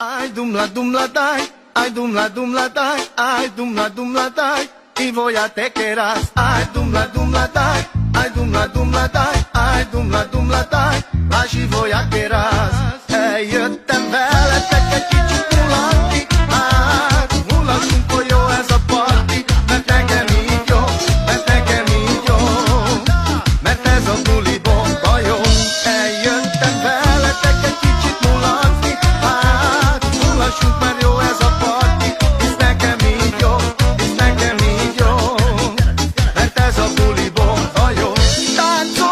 Ai dumla dumla dai, ai dumla dumla dai, ai dumla dumla dai, y voy a te queras. Ai dumla dumla dai, ai dumla dumla dai, ai dumla dumla dai, și voi a queras. Eu te vele te que kici pulati, mula junto yo esa party, mete que millo, mete zo duli bomba yo. Eu te vele te que kici pulati, mula junto yo esa party, mete que millo, mete zo duli bomba yo. Tanto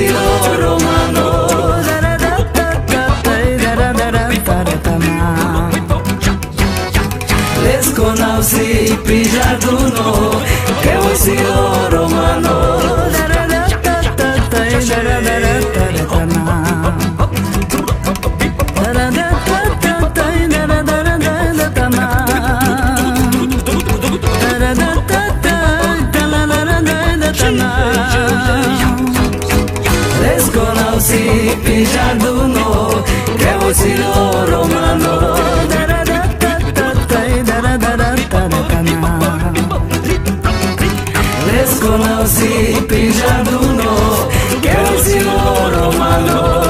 sido romano. Les conosci pigiarduno, che voi sido romano. Les conosci pigiarduno, che voi sido romano. Les conosci pigiarduno, che voi sido romano.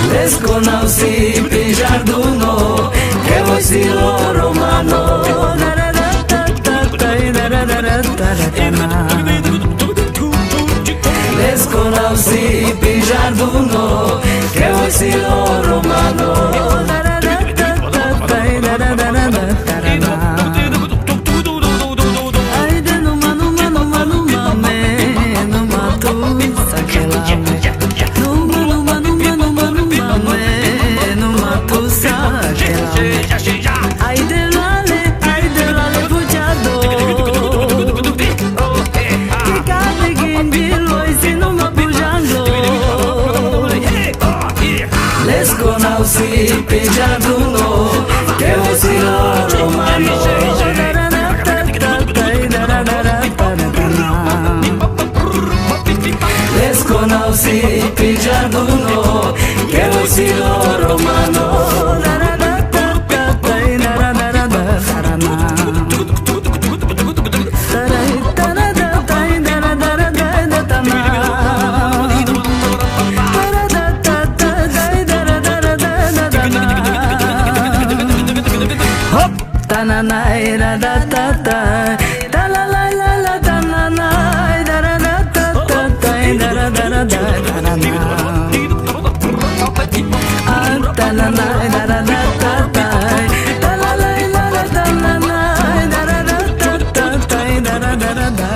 Les conosci pigiarduno, che voi sido romano. Les conosci pigiarduno, che voi sido romano. Les conosci pigiarduno, che voi sido romano. Les conosci pigiarduno, che voi sido romano. Tananai da da da da, da la la la la, tananai da da da da da, da da da da da, tananai da da da da da, da la la la la, tananai da da da da da, da da da da da.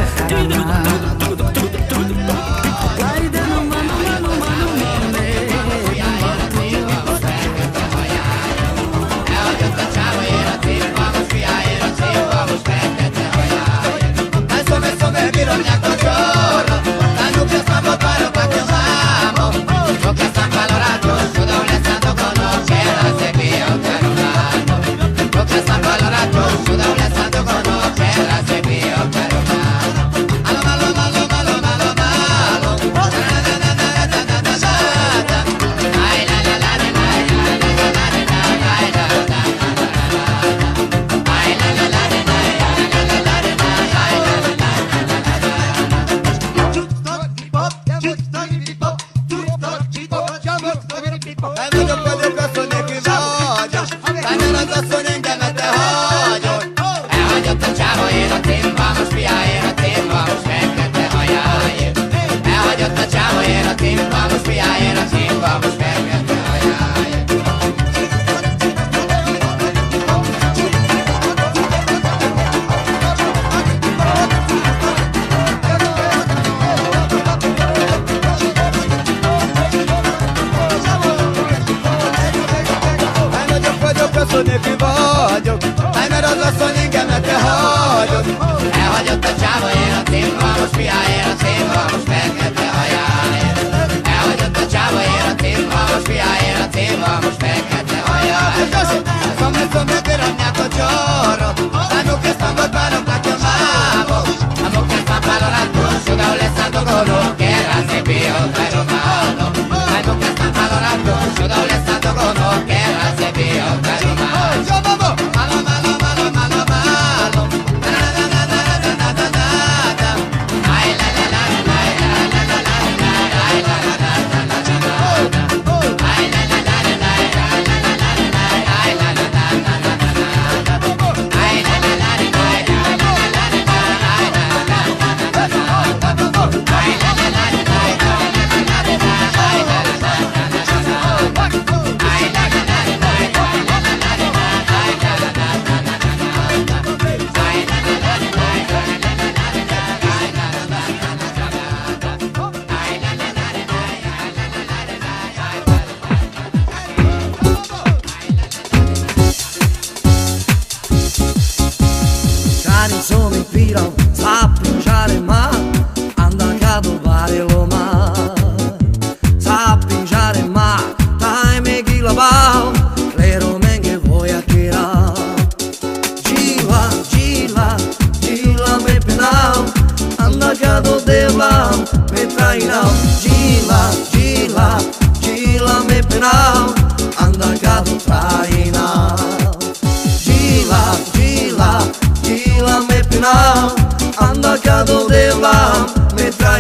Elhagyott a csávó, én a timvalmos fiáért, timvalmos fekete hajáért. Elhagyott a csávó, én a timvalmos fiáért, timvalmos fekete hajáért. Come per ogni giorno, sanno che stanno guardando la chiamavo. Amo che sta parlando, suda un lesato con lo che era se pio per romano. Amo che sta parlando, suda un lesato con lo che era se pio per romano. Malo, malo, malo, malo, malo.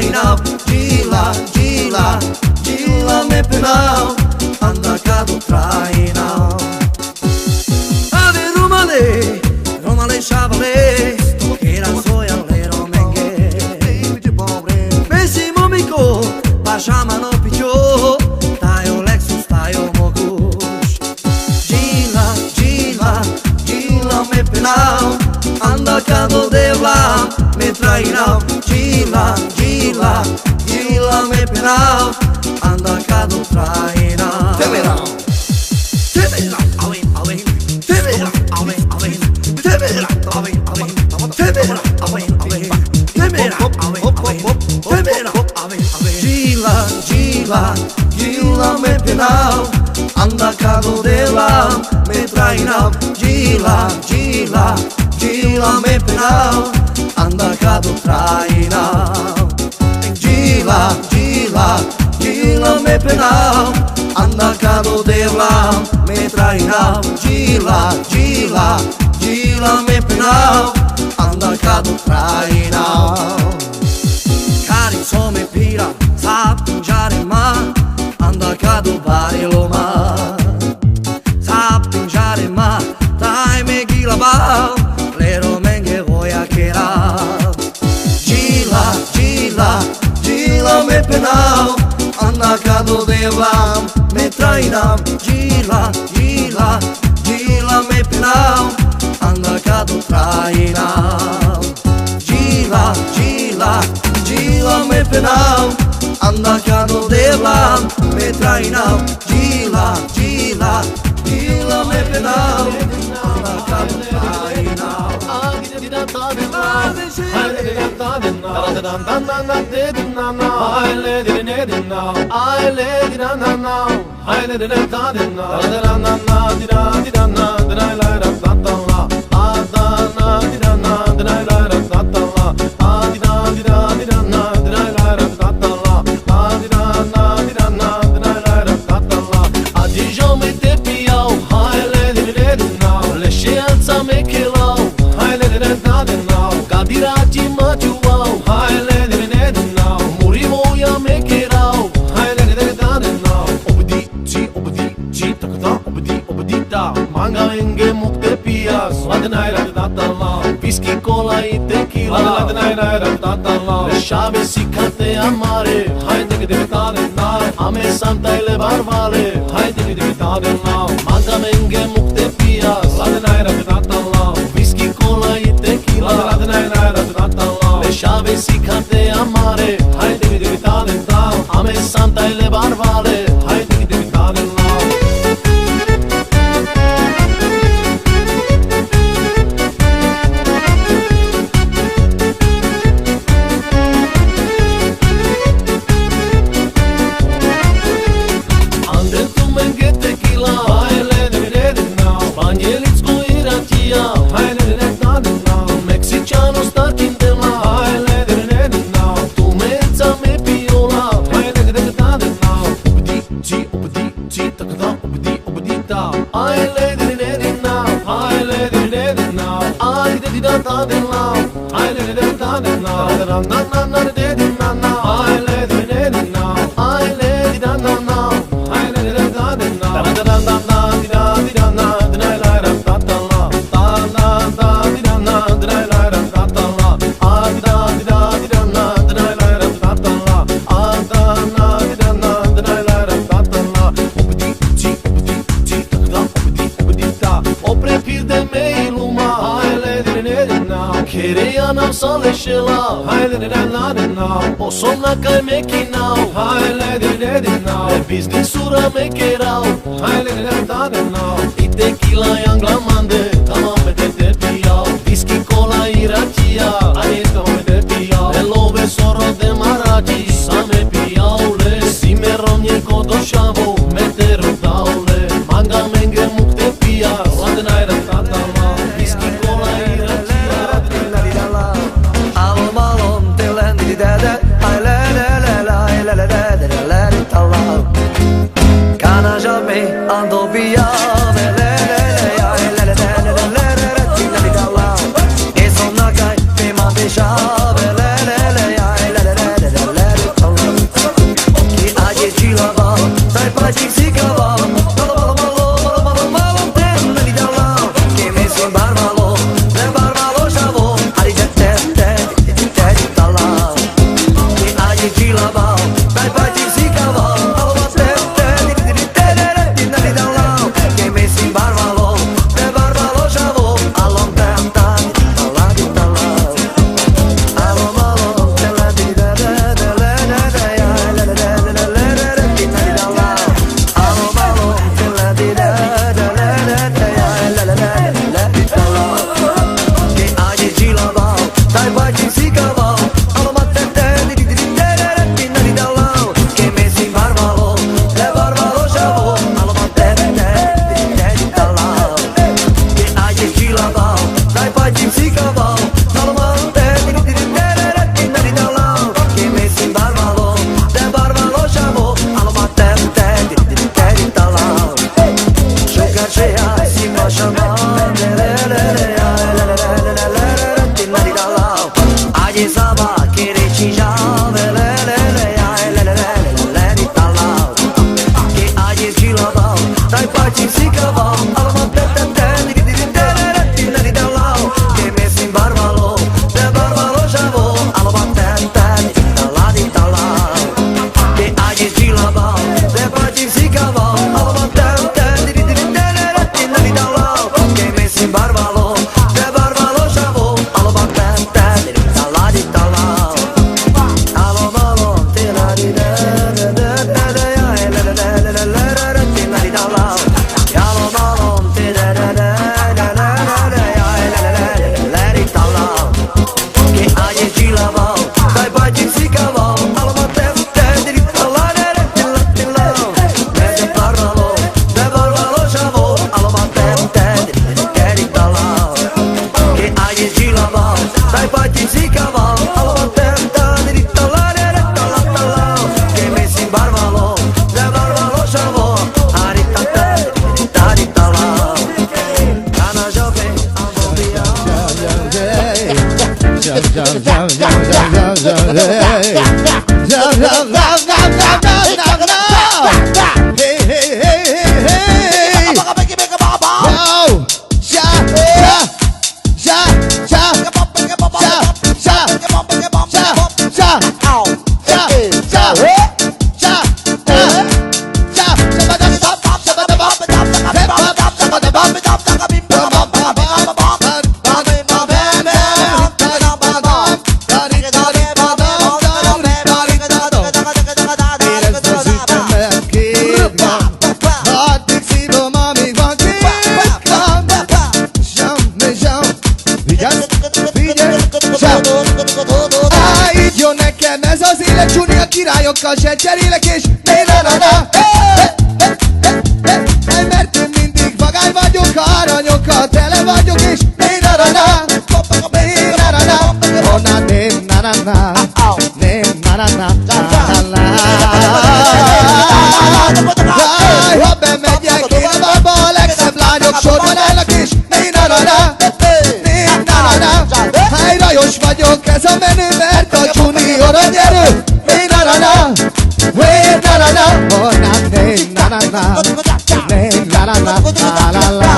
trainau. Gila, gila, gila me penau, anda cá do trainau. Ave Romale, Romale Chavale, era soiale romenge. Pessimo amico, Pajama no picho, taio Lexus, taio Mogush. Gila, gila, gila me penau, anda cá do devla, me trainau. Gila, gila, gila me penau, anda cá do trainau. Temerau, Temerau, away, away, Temerau, away, away, Temerau, away, away, Temerau, away, away, Temerau, away, away, Temerau, away, away. Gila, gila, gila me penau, anda cá do dela, me trainau. Gila, gila, gila me penau, anda cá do trainau. Gila, gila, gila me penau, anda cá do dela, me trainau. Gila, gila, gila me penau, anda cá do trainau. Cari só me pira, sabe pinjare ma, anda cá do bariloma. Sabe pinjare ma, dai me gila bau, lero menge voy a querer. Gila, gila, gila me penau, anda cá do devla, me trainau. Gila, gila, gila me penau, anda cá do trainau. Gila, gila, gila me penau, anda cá do devla, me trainau. Gila, gila, gila me penau, anda cá do trainau. Whisky, cola e tequila, Chave si cante amare, haide che deve tare na, ame santa e le barvale, haide che deve tare na, manga menge mukte pia, ladenaira che tatalla, whisky, cola e tequila, ladenaira che tatalla, Chave si cante amare, haide che deve tare na, ame santa e le barvale, haide che deve tare na. Osona kai meki now, hai lady now. Business sura meki rao, hai lady now. I tequila yang glamande, tamam me te pia. Whisky cola iracia, ai tamam me pia. E love soro de maraji, same piaule. Si me romnie kodo shavo, me te rotaule. Manga menge mukte pia, ladenaira tatama. Whisky cola iracia, Alom alom telendi dede, ay le talla. Kana jamais ando via, le ay le királyokkal se cserélek és né-na-na-na. Mert én mindig vagány vagyok, aranyokkal tele vagyok és né-na-na-na. Né-na-na-na. Honnan né-na-na-na. Né-na-na-na. Ha bemegyek én a babba, a legszebb lányok sorban állnak és né-na-na-na. Né-na-na-na. Háj, rajos vagyok, ez a menő, mert a junior a nyerő. Né-na-na-na. Né-na-na-na. Honnan né-na-na-na. Né-na-na-na. La-la-la.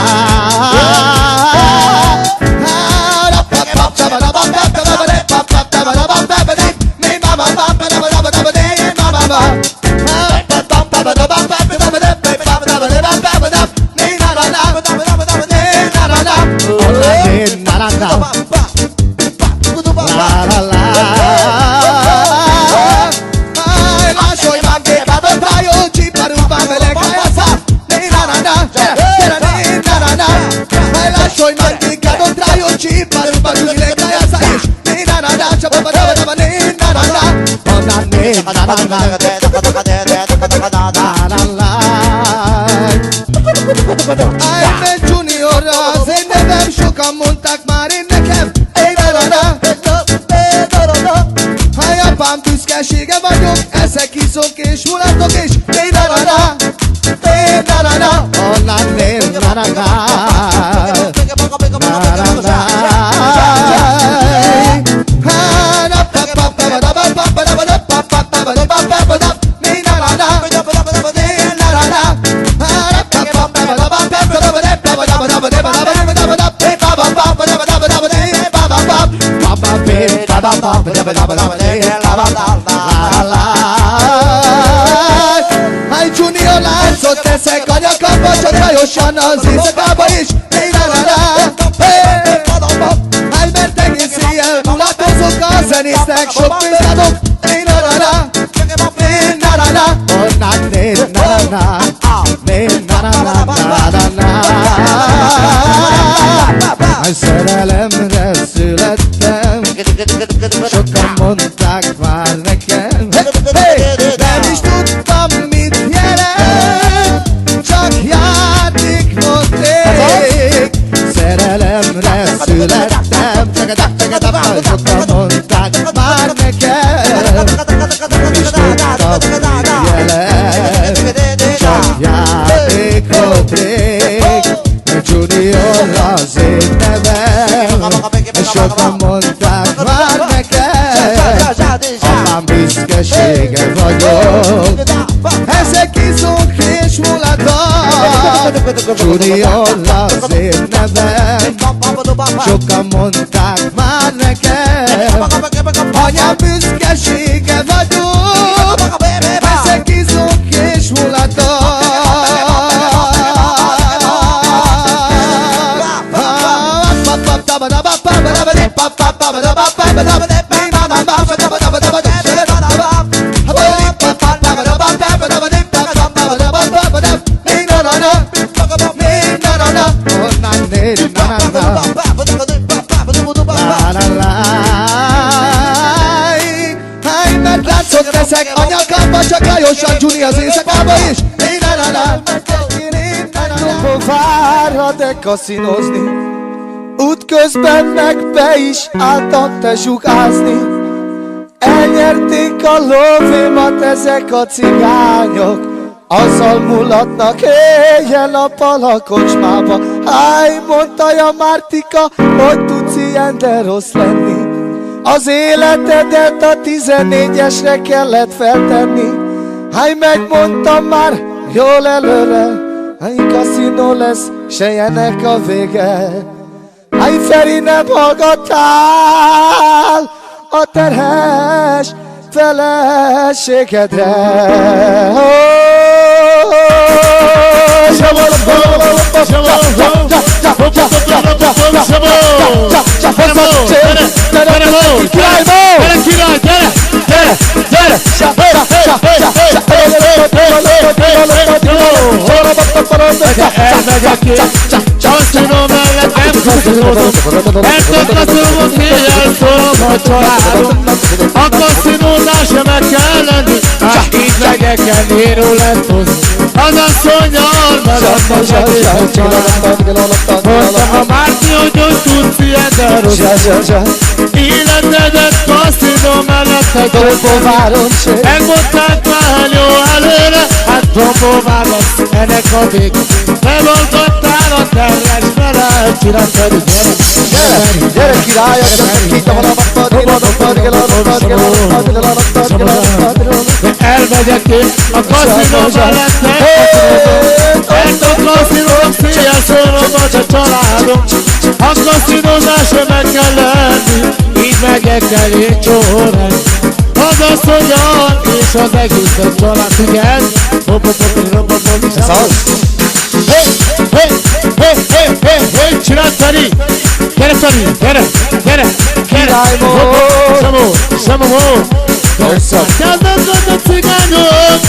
I'm Junior, az én nevem, sokan mondták már én nekem. Háj, apám büszkesége vagyok, eszek, iszok és mulatok és né-na-na-na. Né-na-na-na. Honnan né-na-na-na. Háj, Junior, láncot teszek a nyakamba, csak hajosan az éjszakába is. Né-na-na-na. Háj, mert egész éjjel mulatozok, a zenésznek sok pénzt adok. Né-na-na-na. Né-na-na-na. Honnan né-na-na-na. Né-na-na-na-na-na. Háj, szerelemre születtem, sokan mondták már nekem. Nem is tudtam, mit jelent, csak játék volt ég. Szerelemre születtem, sokan mondták már nekem. Nem is tudtam, mit jelent, csak játék volt rég. Junior az én nevem, sokan mondták már nekem. Apám büszkesége vagyok, ezek iszok és mulatok. Junior az én nevem, sokan mondták már nekem. Anyám büszkesége vagyok, ezek iszok és mulatok. Mert látszott teszek a nyakamba, csak hajosan Juni az éjszakába is. Várra de kaszinozni, útközben meg be is álltak te zsugázni. Elnyerték a lóvémat ezek a cigányok, azzal mulatnak éjjel-nappal a kocsmába. Háj, mondta a Mártika, hogy tudsz ilyen de rossz lenni. Az életedet a 14-esre kellett feltenni. Háj, megmondtam már jól előre, háj, kaszinó lesz, se ilyenek a vége. Háj, Feri, nem hallgattál a terhes feleségedre. Elmegyek én, kaszinó mellett nem kaszinózom, mert a kaszinóban éjjel szólom a családom. A kaszinó Koszínózásra meg kell lenni, hát így megyek el én rulettozni. Az asszonnyal megadnak a családot. Mondtam a Márti, hogy hogy tudsz ilyen derúzni. Életedet kaszinó mellett egy Dombováron se. megmondták már jó előre, hát dombovár lesz ennek a vég. Bemondották a terres vele, csinált pedig Gyere királyok, kita van a elmegyek én a kaszinó mellett, mert a kaszinónak széjjel szólom a családom. A kaszinózásra meg kell lenni, így megyek el én csórán. Az asszonyal és az egész család, igen. Ez az? Hey, csináld Feri! Gyere Feri, gyere! Samó! Kezdett a cigányok,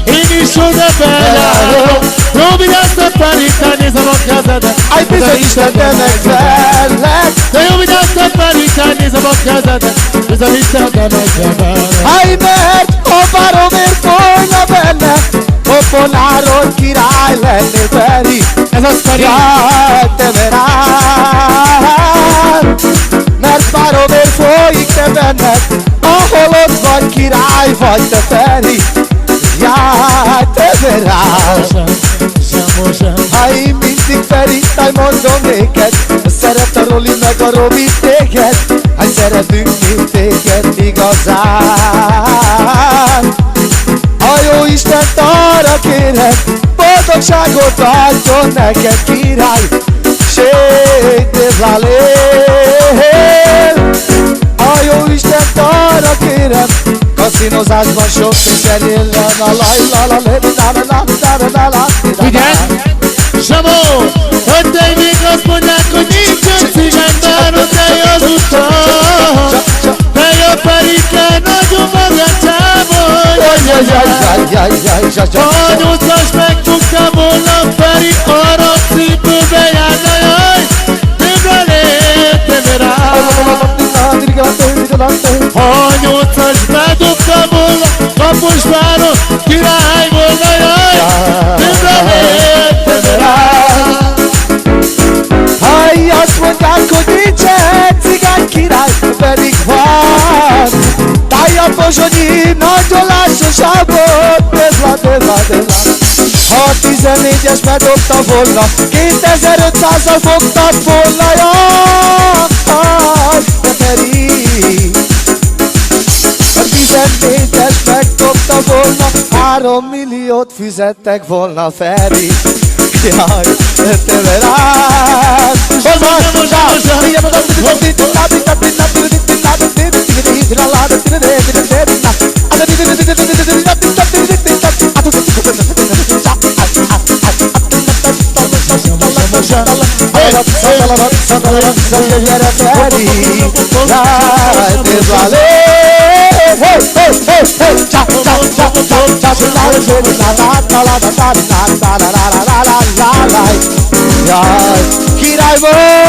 én is oda belállom. Robi, azt a Ferikán, nézem a kezedet. Aj, bizony Isten, de megverlek. De jó, hogy azt a Ferikán, nézem a kezedet. Bizony Isten, de megverlek. Aj, mert a baromért folyna benne, Oponáról király lennél, Feri. Ez az Feri. Jaj, te verád, mert baromért folyik te benned, ahol ott vagy király vagy te, Feri. Jaj, te verád. Aj, mindig Feri, taj mondom néked, szeret a Roli meg a Robi téged. Aj, szeretünk mi téged igazán. A jó Istent arra kérek, boldogságot adjon neked király. Sétéblálél. A jó Istent arra kérem, kaszinozásban sok pénzerén len a Ugye? Samó, hogy te még azt mondják, hogy nincsen szívem, bárod elj az utam. De jó Ferikán, nagyon magácsából. A 8-as megfogta volna Feri, arra szívből bejárna, jaj. Többre léptem rá. A 8-as bedobta volna, Kaposváron király volna, jaj. Többre léptem rá. Haj, azt mondják, hogy nincsen cigány király, pedig van. Táj a pozsonyi nagyon lássaságot, dezla. Ha 14-es bedobta volna, 2500-al fogtad volna, jaj, de Feri. Ha 14-es megdobta volna, 3 milliót fizettek volna, Feri. Jaj, te verád. Gyere Feri, jaj, téblalé. Jaj, király vagy!